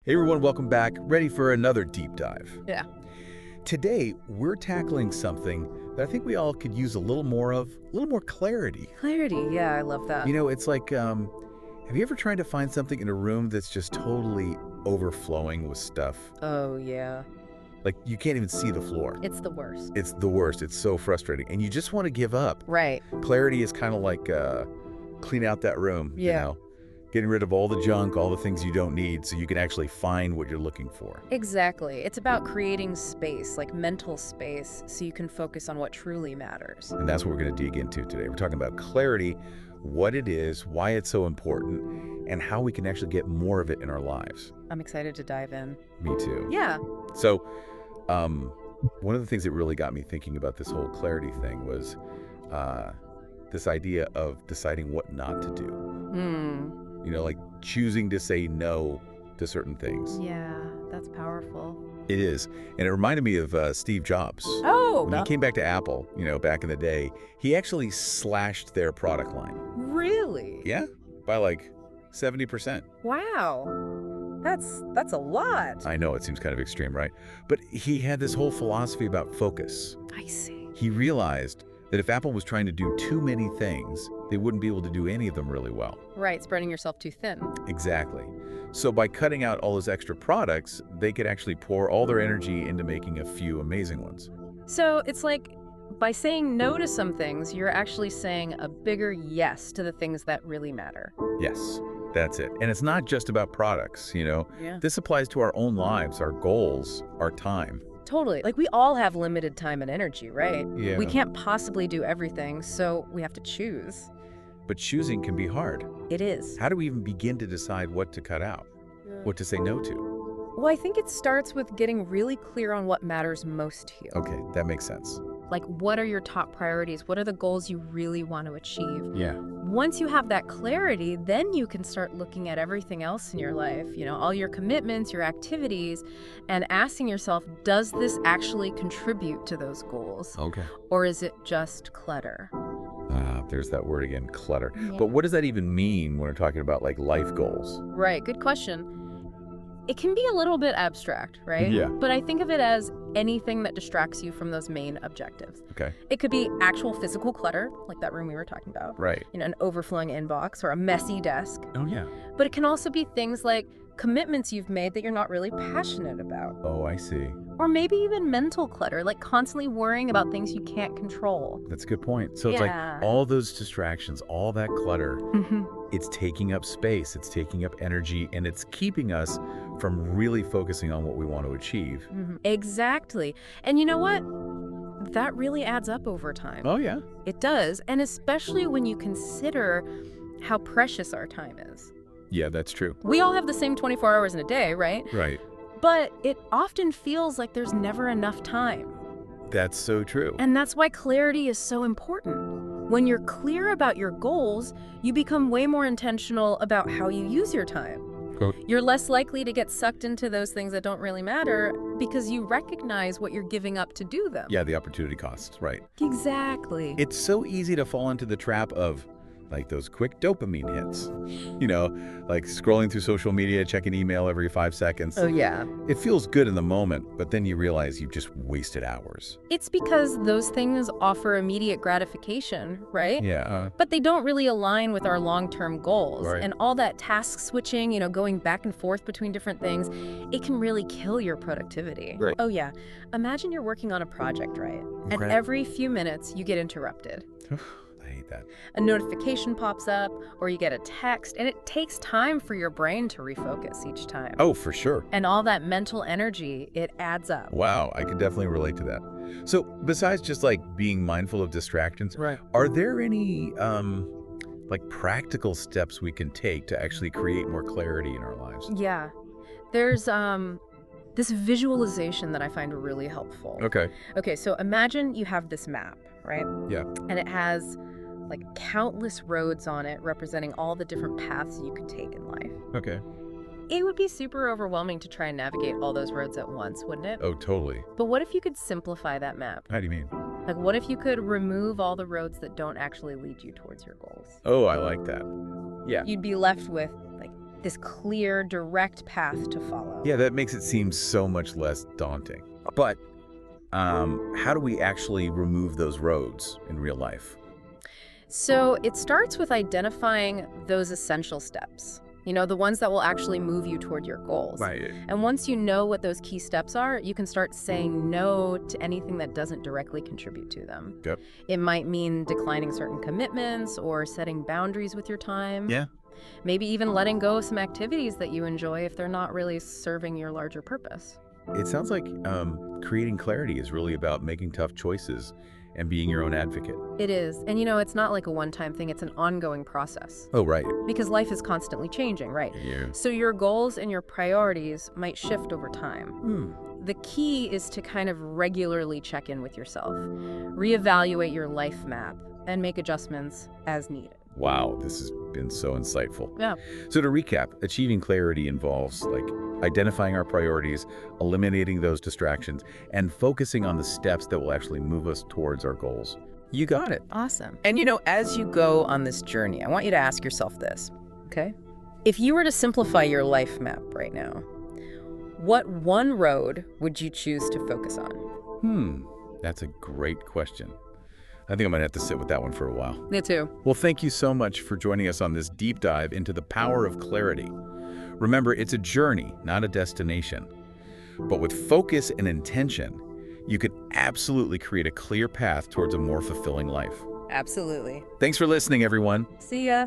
Hey everyone, welcome back. Ready for another deep dive. Yeah. Today, we're tackling something that I think we all could use a little more of, a little more clarity. Clarity. Yeah, I love that. It's like, have you ever tried to find something in a room that's just totally overflowing with stuff? Oh, yeah. Like, you can't even see the floor. It's the worst. It's the worst. It's so frustrating. And you just want to give up. Right. Clarity is kind of like clean out that room, Yeah. Getting rid of all the junk, all the things you don't need, so you can actually find what you're looking for. Exactly. It's about creating space, like mental space, so you can focus on what truly matters. And that's what we're going to dig into today. We're talking about clarity, what it is, why it's so important, and how we can actually get more of it in our lives. I'm excited to dive in. Me too. Yeah. So, one of the things that really got me thinking about this whole clarity thing was this idea of deciding what not to do. Like choosing to say no to certain things. Yeah, that's powerful. It is. And it reminded me of Steve Jobs. Oh, When he came back to Apple, back in the day, he actually slashed their product line. really? Yeah, by like 70%. Wow. That's a lot. I know it seems kind of extreme, right? But he had this whole philosophy about focus. I see. He realized that if Apple was trying to do too many things, they wouldn't be able to do any of them really well. Right, spreading yourself too thin. Exactly. So by cutting out all those extra products, they could actually pour all their energy into making a few amazing ones. So it's like by saying no to some things, you're actually saying a bigger yes to the things that really matter. Yes, that's it. And it's not just about products, Yeah. This applies to our own lives, our goals, our time. Totally. Like we all have limited time and energy, right? Yeah. We can't possibly do everything, so we have to choose. But choosing can be hard. It is. How do we even begin to decide what to cut out? What to say no to? Well, I think it starts with getting really clear on what matters most to you. Okay, that makes sense. Like, what are your top priorities? What are the goals you really want to achieve? Yeah. Once you have that clarity, then you can start looking at everything else in your life, all your commitments, your activities, and asking yourself, does this actually contribute to those goals? Okay. Or is it just clutter? There's that word again, clutter. Yeah. But what does that even mean when we're talking about like life goals? Right, good question. It can be a little bit abstract, right? Yeah. But I think of it as anything that distracts you from those main objectives. Okay. It could be actual physical clutter, like that room we were talking about. Right. An overflowing inbox or a messy desk. Oh, yeah. But it can also be things like commitments you've made that you're not really passionate about. Oh, I see. Or maybe even mental clutter, like constantly worrying about things you can't control. That's a good point. So it's Yeah. like all those distractions, all that clutter, it's taking up space, it's taking up energy, and it's keeping us from really focusing on what we want to achieve. Exactly. And you know what? That really adds up over time. Oh, yeah. It does, and especially when you consider how precious our time is. Yeah, that's true. We all have the same 24 hours in a day, right? Right. But it often feels like there's never enough time. That's so true. And that's why clarity is so important. When you're clear about your goals, you become way more intentional about how you use your time. You're less likely to get sucked into those things that don't really matter because you recognize what you're giving up to do them. Yeah, the opportunity costs, right. Exactly. It's so easy to fall into the trap of like those quick dopamine hits, like scrolling through social media, checking email every 5 seconds. Oh, yeah. It feels good in the moment, but then you realize you've just wasted hours. It's because those things offer immediate gratification, right? Yeah. But they don't really align with our long-term goals. Right. And all that task switching, going back and forth between different things, it can really kill your productivity. Right. Oh, yeah. Imagine you're working on a project, right? And Okay. every few minutes, you get interrupted. I hate that. A notification pops up, or you get a text, and it takes time for your brain to refocus each time. Oh, for sure. And all that mental energy, it adds up. Wow, I can definitely relate to that. So besides just like being mindful of distractions, Right. are there any like practical steps we can take to actually create more clarity in our lives? Yeah. There's this visualization that I find really helpful. Okay. Okay, so imagine you have this map, right? Yeah. And it has like countless roads on it representing all the different paths you could take in life. Okay. It would be super overwhelming to try and navigate all those roads at once, wouldn't it? Oh, totally. But what if you could simplify that map? How do you mean? Like, what if you could remove all the roads that don't actually lead you towards your goals? Oh, I like that. Yeah. You'd be left with like this clear, direct path to follow. Yeah, that makes it seem so much less daunting. But how do we actually remove those roads in real life? So it starts with identifying those essential steps, the ones that will actually move you toward your goals. Right. And once you know what those key steps are, you can start saying no to anything that doesn't directly contribute to them. Yep. It might mean declining certain commitments or setting boundaries with your time. Yeah. Maybe even letting go of some activities that you enjoy if they're not really serving your larger purpose. It sounds like creating clarity is really about making tough choices and being your own advocate. It is. And it's not like a one-time thing. It's an ongoing process. Oh, right. Because life is constantly changing, right? Yeah. So your goals and your priorities might shift over time. The key is to kind of regularly check in with yourself, reevaluate your life map, and make adjustments as needed. Wow, this has been so insightful. Yeah. So to recap, achieving clarity involves identifying our priorities, eliminating those distractions, and focusing on the steps that will actually move us towards our goals. You got it. Awesome. And as you go on this journey, I want you to ask yourself this, okay? If you were to simplify your life map right now, what one road would you choose to focus on? That's a great question. I think I'm going to have to sit with that one for a while. Me too. Well, thank you so much for joining us on this deep dive into the power of clarity. Remember, it's a journey, not a destination. But with focus and intention, you could absolutely create a clear path towards a more fulfilling life. Absolutely. Thanks for listening, everyone. See ya.